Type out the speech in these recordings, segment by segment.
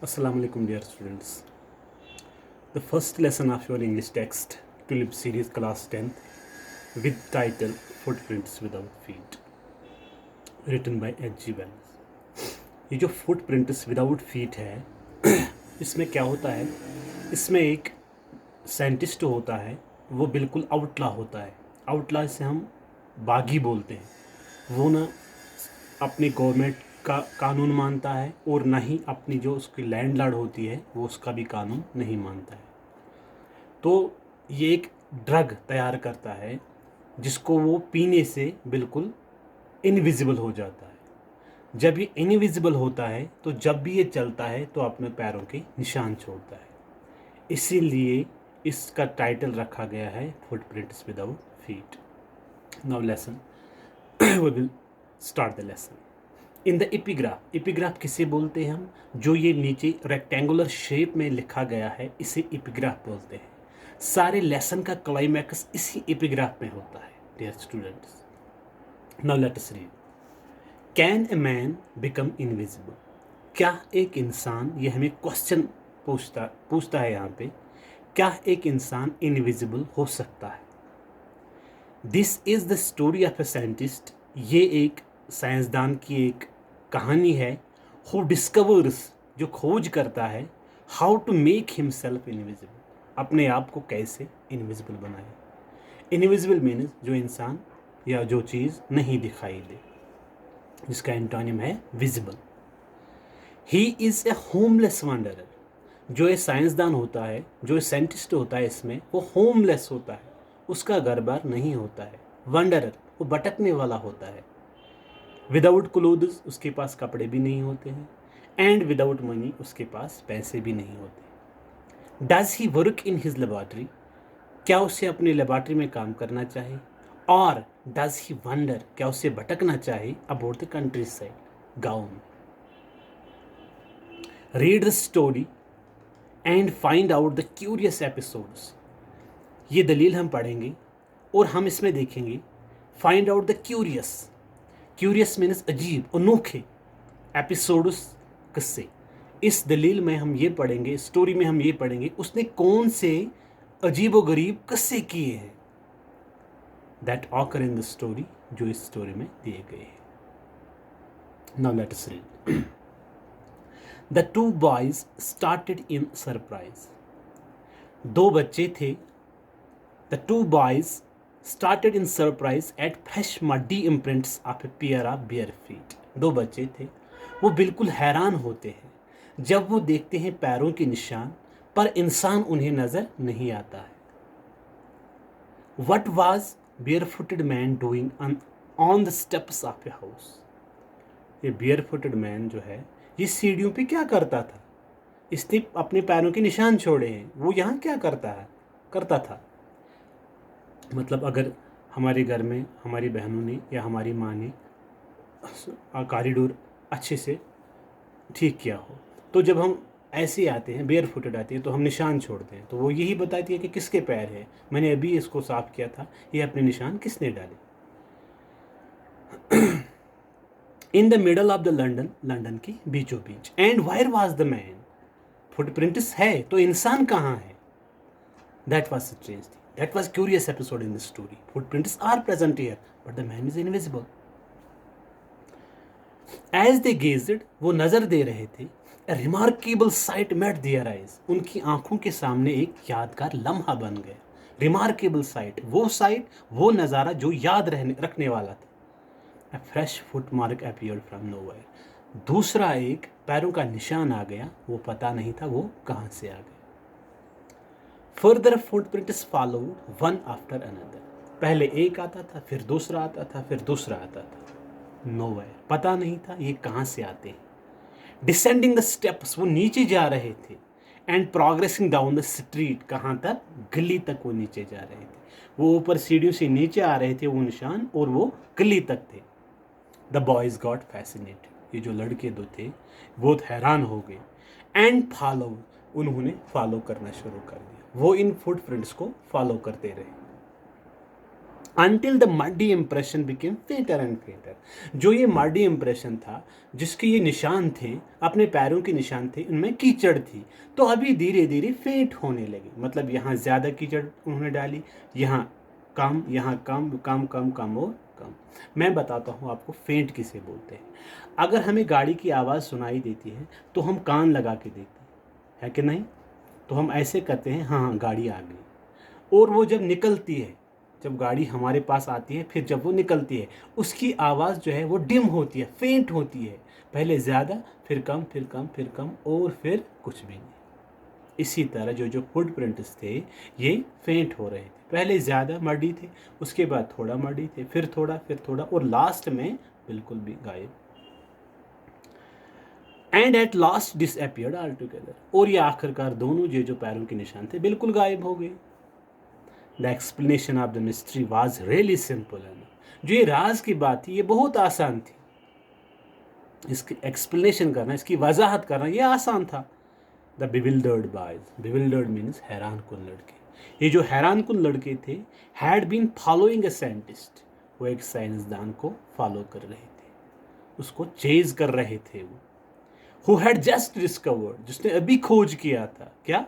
Assalamu alaikum dear students. The first lesson of your English text Tulip series class 10th with title Footprints Without Feet written by H.G. Wells. ये जो Footprints Without Feet है इसमें क्या होता है, इसमें एक साइंटिस्ट होता है, वो बिल्कुल आउटला होता है। आउटला से हम बागी बोलते हैं। वो ना अपनी गवर्नमेंट का कानून मानता है और ना ही अपनी जो उसकी लैंडलॉर्ड होती है वो उसका भी कानून नहीं मानता है। तो ये एक ड्रग तैयार करता है जिसको वो पीने से बिल्कुल इनविजिबल हो जाता है। जब ये इनविजिबल होता है तो जब भी ये चलता है तो अपने पैरों के निशान छोड़ता है। इसीलिए इसका टाइटल रखा गया है footprints without feet. Now lesson we will start the lesson. In the epigraph किसे बोलते हैं हम? जो ये नीचे रेक्टेंगुलर शेप में लिखा गया है इसे एपिग्राफ बोलते हैं। सारे लेसन का क्लाइमैक्स इसी एपिग्राफ में होता है dear students. Now let us read. Can a man become invisible? क्या एक इंसान, ये हमें क्वेश्चन पूछता है यहाँ पे, क्या एक इंसान इनविजिबल हो सकता है? This is the story of a scientist. ये एक साइंसदान की एक कहानी है। हु डिस्कवर्स, जो खोज करता है, how to make himself invisible, अपने आप को कैसे इनविजिबल बनाए। इनविजिबल मीन्स जो इंसान या जो चीज़ नहीं दिखाई दे, जिसका एंटोनिम है visible. He is a homeless wanderer. जो ये साइंसदान होता है, जो साइंटिस्ट होता है, इसमें वो होमलेस होता है, उसका घर बार नहीं होता है। वंडरर, वो भटकने वाला होता है। विदाउट क्लोथ्स, उसके पास कपड़े भी नहीं होते हैं। एंड विदाउट मनी, उसके पास पैसे भी नहीं होते। Does he work in his laboratory? क्या उसे अपनी लेबॉर्ट्री में काम करना चाहिए? और डज ही वंडर, क्या उसे भटकना चाहिए अबाउट द कंट्री साइड, गाँव में? Read the story and find out the curious episodes. ये दलील हम पढ़ेंगे और हम इसमें देखेंगे find out the curious means अजीब, अनोखे, एपिसोड्स किस्से। इस दलील में हम ये पढ़ेंगे, स्टोरी में हम ये पढ़ेंगे उसने कौन से अजीब व गरीब किस्से किए हैं that occur in the story, जो इस स्टोरी में दिए गए हैं। Now let us read. The two boys started in surprise. दो बच्चे थे। The two boys started in surprise at fresh muddy imprints of a pair of bare feet. दो बच्चे थे, वो बिल्कुल हैरान होते हैं जब वो देखते हैं पैरों के निशान, पर इंसान उन्हें नजर नहीं आता है। What was barefooted man doing on the steps of a house? ये barefooted man जो है, ये सीढ़ियों पे क्या करता था? इसने अपने पैरों के निशान छोड़े हैं, वो यहाँ क्या करता था। मतलब अगर हमारे घर में हमारी बहनों ने या हमारी माँ ने कॉरिडोर अच्छे से ठीक किया हो, तो जब हम ऐसे आते हैं, बेयर फुटेड आते हैं, तो हम निशान छोड़ते हैं, तो वो यही बताती है कि किसके पैर हैं, मैंने अभी इसको साफ किया था, ये अपने निशान किसने डाले। In the middle of the London की बीचों बीच। And where was the man? Footprints है तो इंसान कहाँ है? That was strange thing. That was curious episode in the story. Footprints are present here, but the man is invisible. As they gazed, वो नजर दे रहे थे, a remarkable sight met their eyes. उनकी आंखों के सामने एक यादगार लम्हा बन गया। Remarkable sight, वो नज़ारा जो याद रखने वाला था। A fresh footmark appeared from nowhere. दूसरा एक पैरों का निशान आ गया, वो पता नहीं था वो कहाँ से आ गया। Further footprints followed one after another. पहले एक आता था, फिर दूसरा आता था, फिर दूसरा आता था। नोवेयर, पता नहीं था ये कहाँ से आते हैं। डिसेंडिंग द स्टेप्स, वो नीचे जा रहे थे। And progressing down the street, कहाँ तक? गली तक वो नीचे जा रहे थे। वो ऊपर सीढ़ियों से नीचे आ रहे थे वो निशान, और वो गली तक थे। The boys got fascinated. ये जो लड़के दो थे बहुत हैरान हो गए। एंड फॉलो, उन्होंने फॉलो करना शुरू कर दिया। वो इन फुटप्रिंट्स को फॉलो करते रहे। Until the muddy impression became fainter and fainter. जो ये muddy impression था, जिसके ये निशान थे, अपने पैरों के निशान थे, उनमें कीचड़ थी, तो अभी धीरे धीरे फेंट होने लगी। मतलब यहाँ ज़्यादा कीचड़ उन्होंने डाली, यहाँ कम, यहाँ कम कम कम कम और कम। मैं बताता हूँ आपको फेंट किसे बोलते हैं। अगर हमें गाड़ी की आवाज़ सुनाई देती है तो हम कान लगा के देखते हैं, है कि नहीं? तो हम ऐसे करते हैं, हाँ हाँ गाड़ी आ गई। और वो जब निकलती है, जब गाड़ी हमारे पास आती है, फिर जब वो निकलती है, उसकी आवाज़ जो है वो डिम होती है, फेंट होती है। पहले ज़्यादा, फिर कम, फिर कम, फिर कम, और फिर कुछ भी नहीं। इसी तरह जो फुटप्रिंट्स थे ये फेंट हो रहे थे। पहले ज़्यादा मर्डी थे, उसके बाद थोड़ा मर्डी थे, फिर थोड़ा, और लास्ट में बिल्कुल भी गायब। And at last disappeared all together. और ये आखिरकार दोनों जो पैरों के निशान थे बिल्कुल गायब हो गए। The explanation of the mystery was really simple. जो ये राज की बात थी ये बहुत आसान थी। इसकी एक्सप्लेनेशन करना, इसकी वजाहत करना ये आसान था। The bewildered boys, bewildered means हैरान कुन लड़के। ये जो हैरान कुन लड़के थे, had been following a scientist, वो एक साइंसदान को फॉलो कर रहे थे, उसको चेज कर रहे थे। वो हु हैड जस्ट डिस्कवर्ड, जिसने अभी खोज किया था, क्या?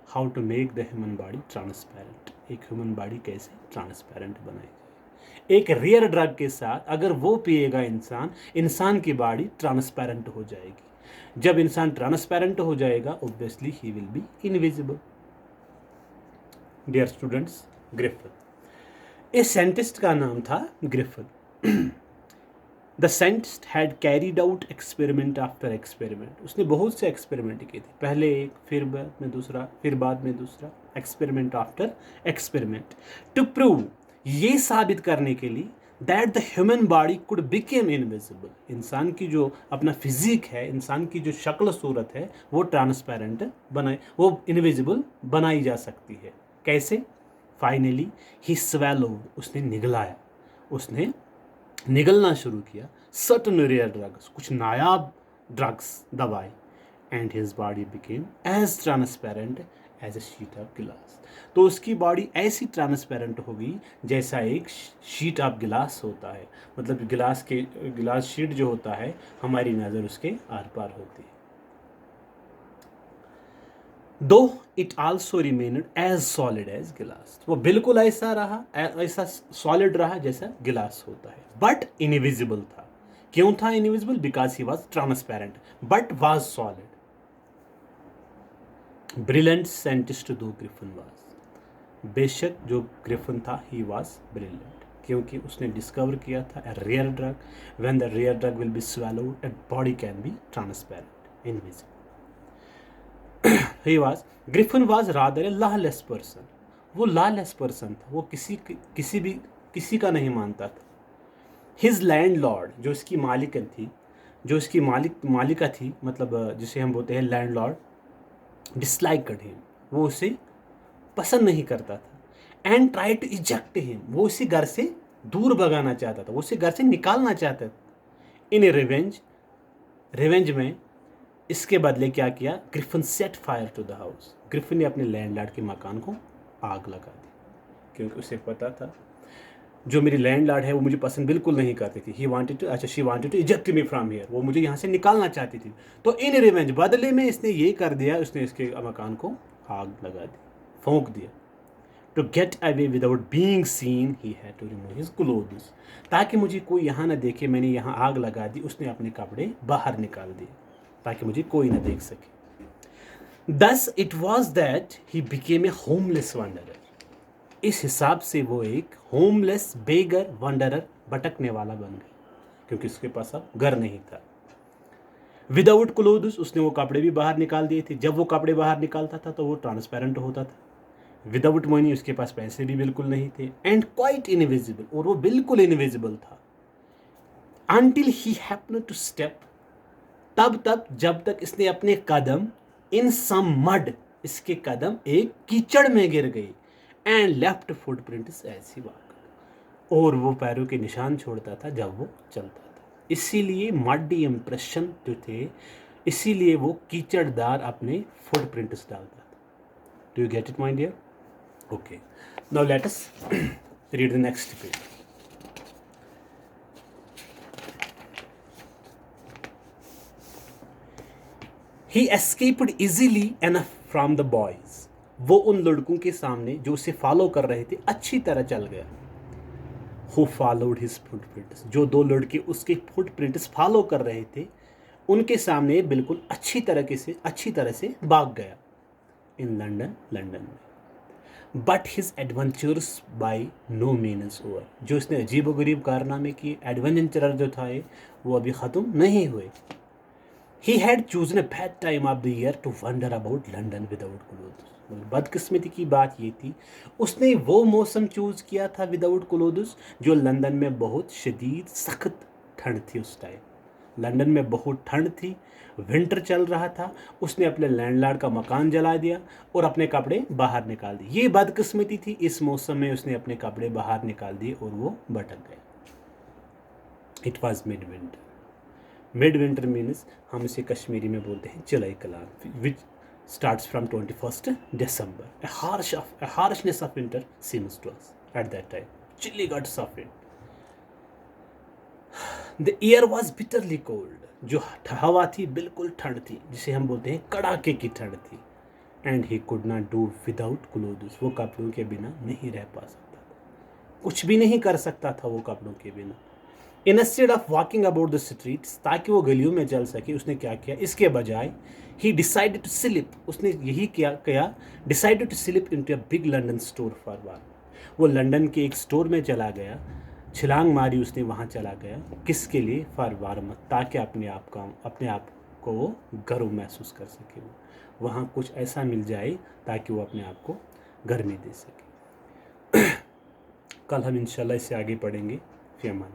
How to make the human body transparent. एक ह्यूमन बॉडी कैसे ट्रांसपेरेंट बनाई जाए। एक रेयर ड्रग के साथ अगर वो पिएगा इंसान की बॉडी ट्रांसपेरेंट हो जाएगी। जब इंसान ट्रांसपेरेंट हो जाएगा, obviously he will be invisible. Dear students, Griffith, इस साइंटिस्ट का नाम था Griffith. The scientist had carried out experiment after experiment. उसने बहुत से एक्सपेरिमेंट किए थे, पहले एक, फिर बाद में दूसरा, फिर बाद में दूसरा, experiment after experiment, to prove, ये साबित करने के लिए, that the human body could became invisible. इंसान की जो अपना फिजिक है, इंसान की जो शक्ल सूरत है, वो ट्रांसपेरेंट बनाए, वो इनविजिबल बनाई जा सकती है। कैसे? फाइनली ही स्वेलोड, उसने निगलाया, उसने निगलना शुरू किया सर्टन रेयर ड्रग्स, कुछ नायाब ड्रग्स, दवाई, and his body became as transparent as a sheet of glass. तो उसकी बॉडी ऐसी ट्रांसपेरेंट हो गई जैसा एक शीट ऑफ गिलास होता है। मतलब गिलास शीट जो होता है, हमारी नज़र उसके आर पार होती है। Though it also remained as solid as glass, वो बिल्कुल ऐसा रहा, ऐसा सॉलिड रहा जैसा गिलास होता है, बट इनविजिबल था। क्यों था invisible? Because he was transparent but was solid. Brilliant scientist दो ग्रिफिन वॉज, बेशक जो ग्रिफिन था ही वॉज ब्रिलियंट, क्योंकि उसने डिस्कवर किया था a rare drug, when the rare drug will be swallowed a body can be transparent, invisible. Griffin was rather a lawless person. वो lawless person था, वो किसी का नहीं मानता था। His landlord, जो इसकी मालिकन थी, जो इसकी मालिका थी, मतलब जिसे हम बोलते हैं लैंडलॉर्ड, disliked him, वो उसे पसंद नहीं करता था। And tried to eject him, वो उसे घर से दूर भगाना चाहता था, वो उसे घर से निकालना चाहता था। In a revenge में इसके बदले क्या किया? Griffin set fire to the house, Griffin ने अपने लैंडलॉर्ड के मकान को आग लगा दी, क्योंकि उसे पता था जो मेरी लैंडलॉर्ड है वो मुझे पसंद बिल्कुल नहीं करती थी। She wanted to eject me from here, वो मुझे यहाँ से निकालना चाहती थी। तो इन रिवेंज, बदले में इसने ये कर दिया, उसने इसके मकान को आग लगा दी, फूंक दिया। To get away without being seen he had to remove his clothes, ताकि मुझे कोई यहाँ ना देखे मैंने यहाँ आग लगा दी, उसने अपने कपड़े बाहर निकाल दिए ताकि मुझे कोई ना देख सके। Thus it was that he became a homeless wanderer. इस हिसाब से वो एक होमलेस बेगर वंडरर, भटकने वाला बन गया, क्योंकि उसके पास अब घर नहीं था। विदाउट क्लोथ्स, उसने वो कपड़े भी बाहर निकाल दिए थे। जब वो कपड़े बाहर निकालता था तो वो ट्रांसपेरेंट होता था। विदाउट मनी, उसके पास पैसे भी बिल्कुल नहीं थे। एंड क्वाइट इनविजिबल, और वो बिल्कुल इनविजिबल था। Until he happened to step, तब जब तक इसने अपने कदम इन सम मड, इसके कदम एक कीचड़ में गिर गई, and left footprints as he walk, और वो पैरों के निशान छोड़ता था जब वो चलता था। इसीलिए मडी इम्प्रेशन जो थे, इसीलिए वो कीचड़दार अपने फुटप्रिंट्स डालता था। Do you get it my dear? Okay, now let us Read the next page. He escaped easily enough from the boys. वो उन लड़कों के सामने जो उसे फॉलो कर रहे थे अच्छी तरह चल गया. Who followed his footprints? जो दो लड़के उसके फुटप्रिंट्स फॉलो कर रहे थे उनके सामने बिल्कुल अच्छी तरह से भाग गया. इन लंदन में. But his adventures by no means over. जो इसने अजीब गरीब कारनामे किए, एडवेंचर जो था वो अभी ख़त्म नहीं हुए. He had chosen a bad time of the year to wander about London without clothes. बदकिस्मती की बात ये थी, उसने वो मौसम चूज़ किया था विदाउट क्लोथ्स जो लंदन में बहुत शदीद सख्त ठंड थी. उस टाइम लंदन में बहुत ठंड थी, विंटर चल रहा था. उसने अपने लैंडलॉर्ड का मकान जला दिया और अपने कपड़े बाहर निकाल दिए. ये बदकिस्मती थी, इस मौसम में उसने अपने कपड़े बाहर निकाल दिए और वो भटक गए. It was mid winter. Mid winter means हम इसे कश्मीरी में बोलते हैं Chillai Kalan, which starts from 21st December. A harshness of winter seems to us at that time. Chilly gusts of wind. The air was bitterly cold. जो हवा थी बिल्कुल ठंड थी, जिसे हम बोलते हैं कड़ाके की ठंड थी. And he could not do without clothes. वो कपड़ों के बिना नहीं रह पा सकता था, कुछ भी नहीं कर सकता था वो कपड़ों के बिना. Instead of walking about the streets, ताकि वो गलियों में चल सके, उसने क्या किया, इसके बजाय ही डिसाइडेड टू स्लिप. उसने यही किया decided to slip into a big London store for war. वो लंदन के एक स्टोर में चला गया, छलांग मारी उसने, वहाँ चला गया. किसके लिए? फॉर वार्मथ, ताकि अपने आप को वो गर्व महसूस कर सके. वो वहाँ कुछ ऐसा मिल जाए ताकि वो अपने आप को गर्मी दे सके. कल हम इंशाल्लाह इससे आगे पढ़ेंगे. फी अमान.